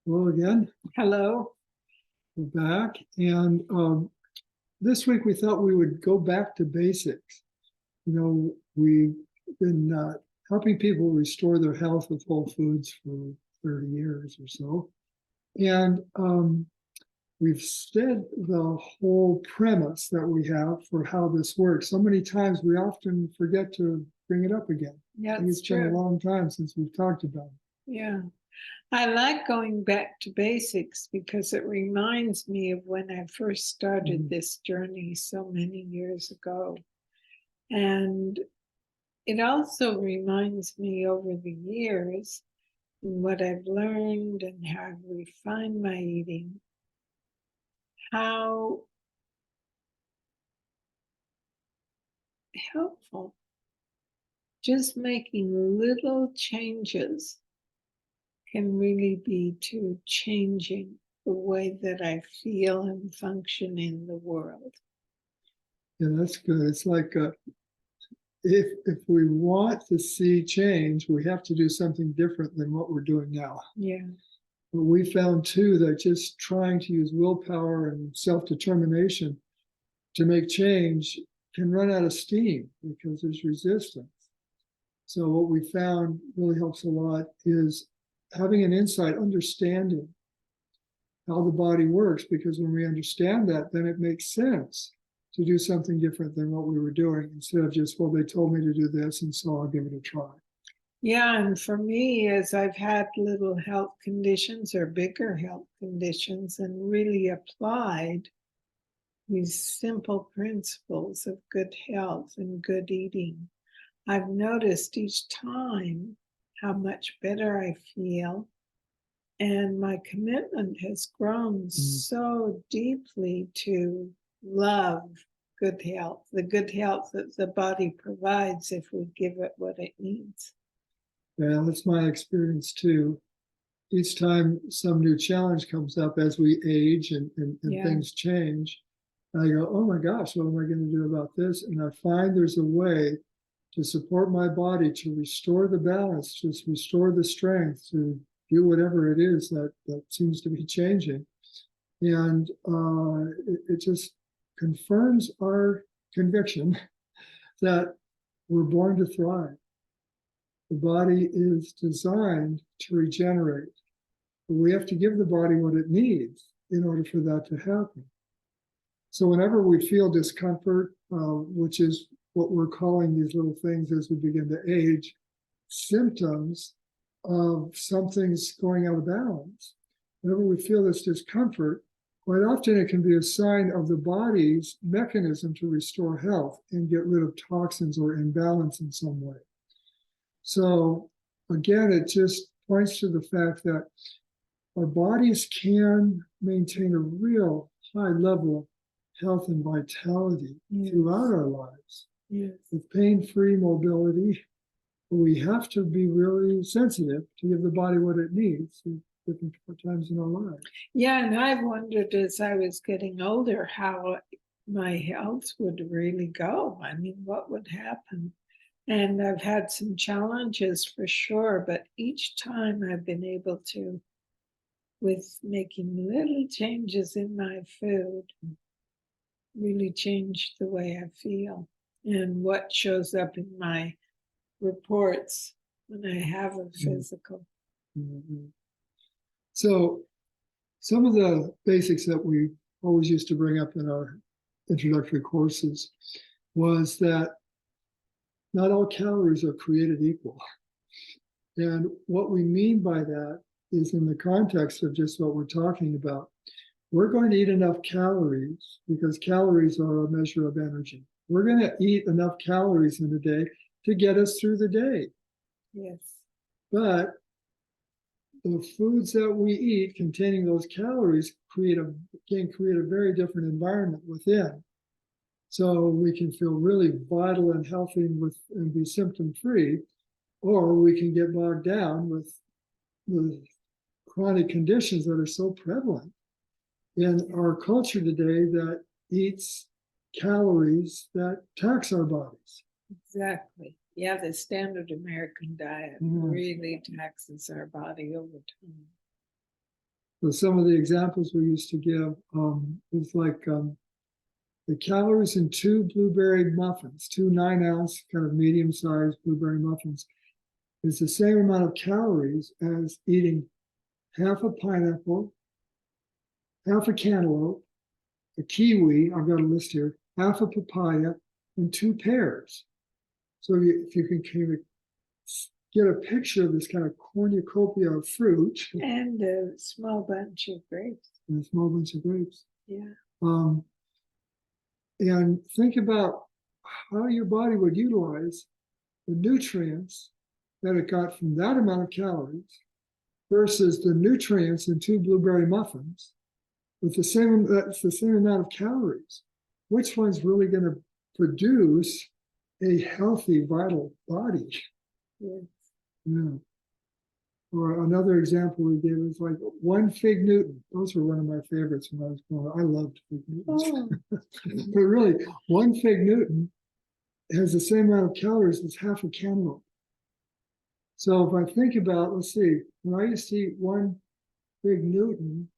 Hello again. Hello. We're back. And this week we thought we would go back to basics. We've been helping people restore their health with whole foods for 30 years or so. And we've said the whole premise that we have for how this works. So many times we often forget to bring it up again. Yeah, And it's it's been a true. long time since we've talked about it. Yeah. I like going back to basics because it reminds me of when I first started this journey so many years ago. And it also reminds me over the years what I've learned and how I've refined my eating, how helpful just making little changes can really be to changing the way that I feel and function in the world. Yeah, that's good. It's like if we want to see change, we have to do something different than what we're doing now. Yeah. But we found too that just trying to use willpower and self-determination to make change can run out of steam because there's resistance. So what we found really helps a lot is having an insight, understanding how the body works, because when we understand that, then it makes sense to do something different than what we were doing instead of just, well, they told me to do this, and so I'll give it a try. Yeah, and for me, as I've had little health conditions or bigger health conditions and really applied these simple principles of good health and good eating, I've noticed each time how much better I feel. And my commitment has grown so deeply to love good health, the good health that the body provides if we give it what it needs. Yeah, that's my experience too. Each time some new challenge comes up as we age and Yeah. things change, I go, oh my gosh, what am I going to do about this? And I find there's a way to support my body, to restore the balance, just restore the strength, to do whatever it is that seems to be changing. And it just confirms our conviction that we're born to thrive. The body is designed to regenerate. But we have to give the body what it needs in order for that to happen. So whenever we feel discomfort, which is what we're calling these little things as we begin to age, symptoms of something's going out of balance. Whenever we feel this discomfort, quite often it can be a sign of the body's mechanism to restore health and get rid of toxins or imbalance in some way. So again, it just points to the fact that our bodies can maintain a real high level of health and vitality throughout our lives. Yes. With pain-free mobility, we have to be really sensitive to give the body what it needs at different times in our lives. Yeah, and I've wondered as I was getting older how my health would really go. I mean, what would happen? And I've had some challenges for sure, but each time I've been able to, with making little changes in my food, really change the way I feel and what shows up in my reports when I have a physical. Mm-hmm. So some of the basics that we always used to bring up in our introductory courses was that not all calories are created equal. And what we mean by that is in the context of just what we're talking about. We're going to eat enough calories because calories are a measure of energy. We're going to eat enough calories in a day to get us through the day. Yes. But the foods that we eat containing those calories can create a very different environment within. So we can feel really vital and healthy and be symptom free, or we can get bogged down with the chronic conditions that are so prevalent in our culture today that eats calories that tax our bodies. Exactly. Yeah, the standard American diet really taxes our body over time. So some of the examples we used to give is like the calories in 2 blueberry muffins, 2 9-ounce kind of medium-sized blueberry muffins, is the same amount of calories as eating half a pineapple, half a cantaloupe, a kiwi, I've got a list here, half a papaya, and 2 pears. So if you can kind of get a picture of this kind of cornucopia of fruit. And a small bunch of grapes. And a small bunch of grapes. Yeah. And think about how your body would utilize the nutrients that it got from that amount of calories versus the nutrients in 2 blueberry muffins with that's the same amount of calories. Which one's really going to produce a healthy, vital body? Yes. Yeah. Or another example we gave is like 1 fig Newton. Those were one of my favorites when I was growing up. I loved fig Newtons. Oh. But really, 1 fig Newton has the same amount of calories as half a cantaloupe. So if I think about, let's see, when I used to eat 1 fig Newton,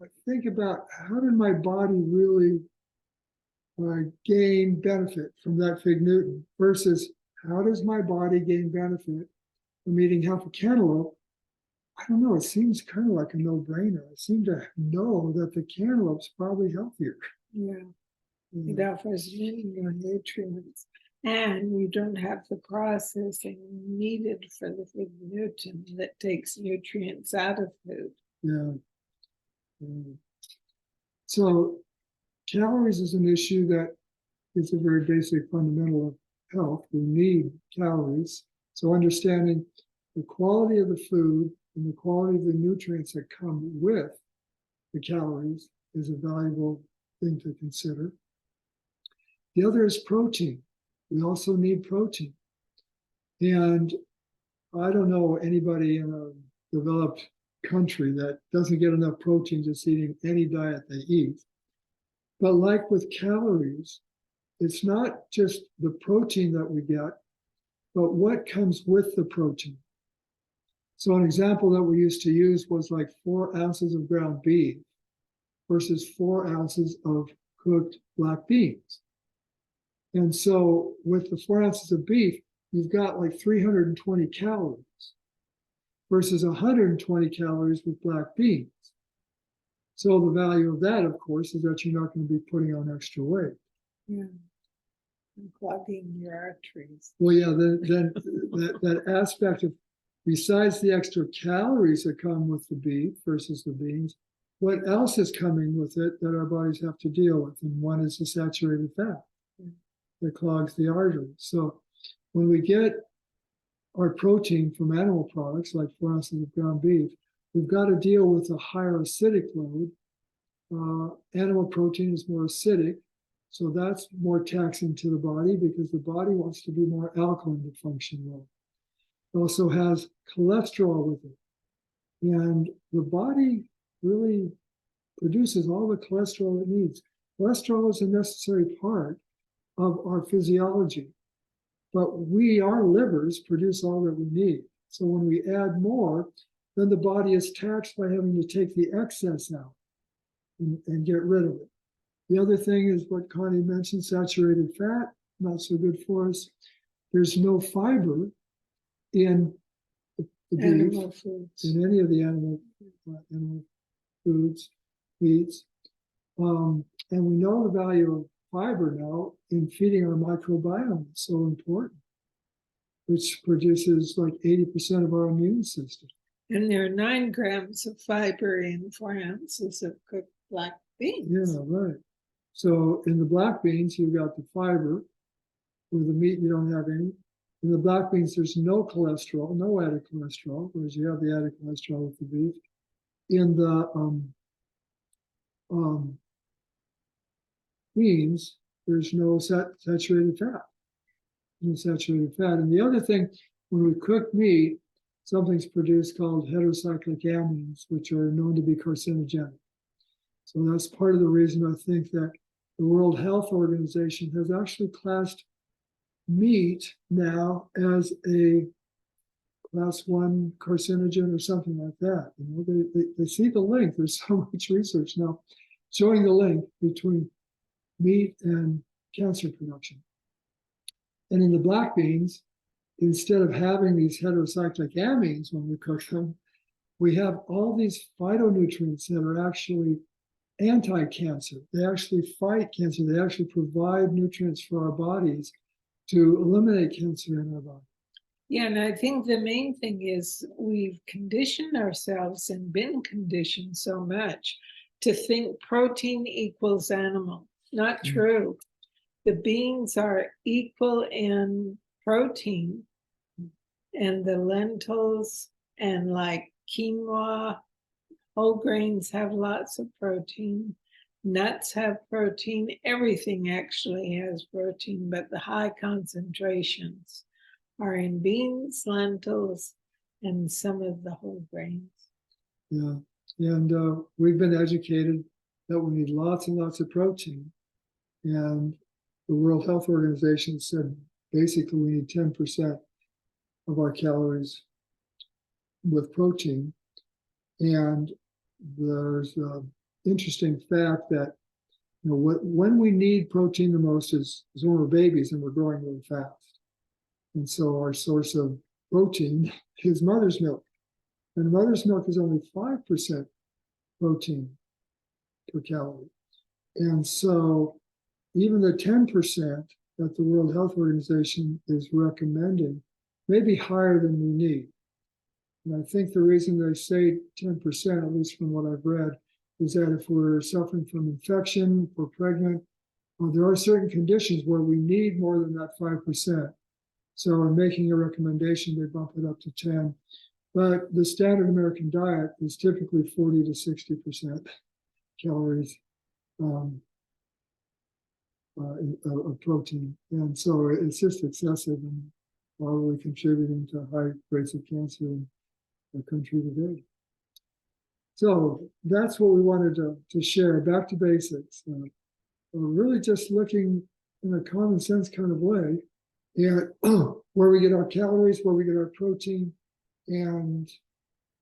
I think about how did my body really gain benefit from that fig Newton versus how does my body gain benefit from eating half a cantaloupe? I don't know. It seems kind of like a no-brainer. I seem to know that the cantaloupe's probably healthier. Yeah. It offers many more nutrients. And you don't have the processing needed for the fig Newton that takes nutrients out of food. Yeah. So calories is an issue that is a very basic fundamental of health. We need calories. So understanding the quality of the food and the quality of the nutrients that come with the calories is a valuable thing to consider. The other is protein. We also need protein. And I don't know anybody in a developed country that doesn't get enough protein just eating any diet they eat. But like with calories, it's not just the protein that we get, but what comes with the protein. So an example that we used to use was like 4 ounces of ground beef versus 4 ounces of cooked black beans. And so with the 4 ounces of beef, you've got like 320 calories versus 120 calories with black beans. So the value of that, of course, is that you're not going to be putting on extra weight. Yeah. And clogging your arteries. Well, yeah, then that aspect of, besides the extra calories that come with the beef versus the beans, what else is coming with it that our bodies have to deal with? And one is the saturated fat that clogs the arteries. So when we get our protein from animal products, like 4 ounces of ground beef, we've got to deal with a higher acidic load. Animal protein is more acidic, so that's more taxing to the body because the body wants to be more alkaline to function well. It also has cholesterol with it. And the body really produces all the cholesterol it needs. Cholesterol is a necessary part of our physiology, but our livers produce all that we need. So when we add more, then the body is taxed by having to take the excess out and get rid of it. The other thing is what Connie mentioned, saturated fat, not so good for us. There's no fiber in the Animal beef, foods. in any of the animal foods, meats. And we know the value of fiber now in feeding our microbiome. It's so important, which produces like 80% of our immune system. And there are 9 grams of fiber in 4 ounces of cooked black beans. Yeah, right. So in the black beans, you've got the fiber. With the meat, you don't have any. In the black beans, there's no cholesterol, no added cholesterol, whereas you have the added cholesterol with the beef. In the beans, there's no saturated fat. No saturated fat. And the other thing, when we cook meat, something's produced called heterocyclic amines, which are known to be carcinogenic. So that's part of the reason I think that the World Health Organization has actually classed meat now as a class 1 carcinogen or something like that. You know, they see the link. There's so much research now showing the link between meat and cancer production. And in the black beans, instead of having these heterocyclic amines when we cook them, we have all these phytonutrients that are actually anti-cancer. They actually fight cancer. They actually provide nutrients for our bodies to eliminate cancer in our body. Yeah, and I think the main thing is we've conditioned ourselves and been conditioned so much to think protein equals animal. Not true. The beans are equal in protein, and the lentils and like quinoa, whole grains have lots of protein. Nuts have protein. Everything actually has protein, but the high concentrations are in beans, lentils, and some of the whole grains. Yeah, and we've been educated that we need lots and lots of protein. And the World Health Organization said basically we need 10% of our calories with protein. And there's an interesting fact that, you know, when we need protein the most is when we're babies and we're growing really fast. And so our source of protein is mother's milk. And mother's milk is only 5% protein per calorie. And so even the 10% that the World Health Organization is recommending may be higher than we need. And I think the reason they say 10%, at least from what I've read, is that if we're suffering from infection, if we're pregnant, there are certain conditions where we need more than that 5%. So in making a recommendation, they bump it up to 10. But the standard American diet is typically 40 to 60% calories of protein. And so it's just excessive and probably contributing to high rates of cancer in our country today. So that's what we wanted to share. Back to basics. Really just looking in a common sense kind of way at where we get our calories, where we get our protein, and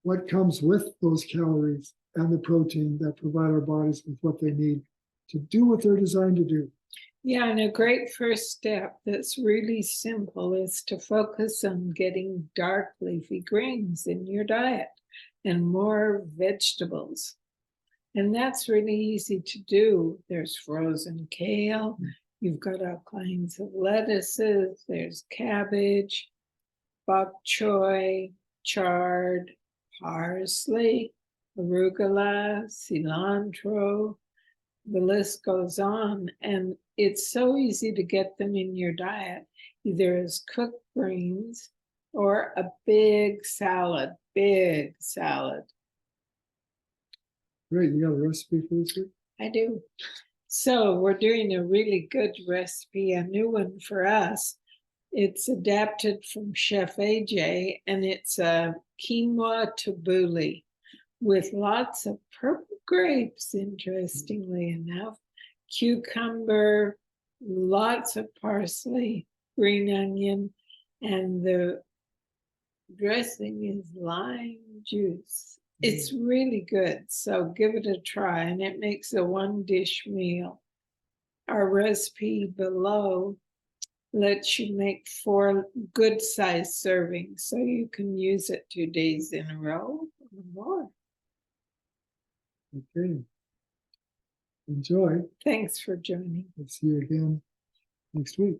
what comes with those calories and the protein that provide our bodies with what they need to do what they're designed to do. Yeah, and a great first step that's really simple is to focus on getting dark leafy greens in your diet and more vegetables. And that's really easy to do. There's frozen kale, you've got all kinds of lettuces, there's cabbage, bok choy, chard, parsley, arugula, cilantro. The list goes on, and it's so easy to get them in your diet, either as cooked greens or a big salad. Great, you got a recipe for this week? I do. So we're doing a really good recipe, a new one for us. It's adapted from Chef AJ, and it's a quinoa tabbouleh with lots of purple grapes, interestingly enough, cucumber, lots of parsley, green onion, and the dressing is lime juice. It's really good, so give it a try, and it makes a one-dish meal. Our recipe below lets you make 4 good-sized servings, so you can use it 2 days in a row or more. Okay. Enjoy. Thanks for joining. We'll see you again next week.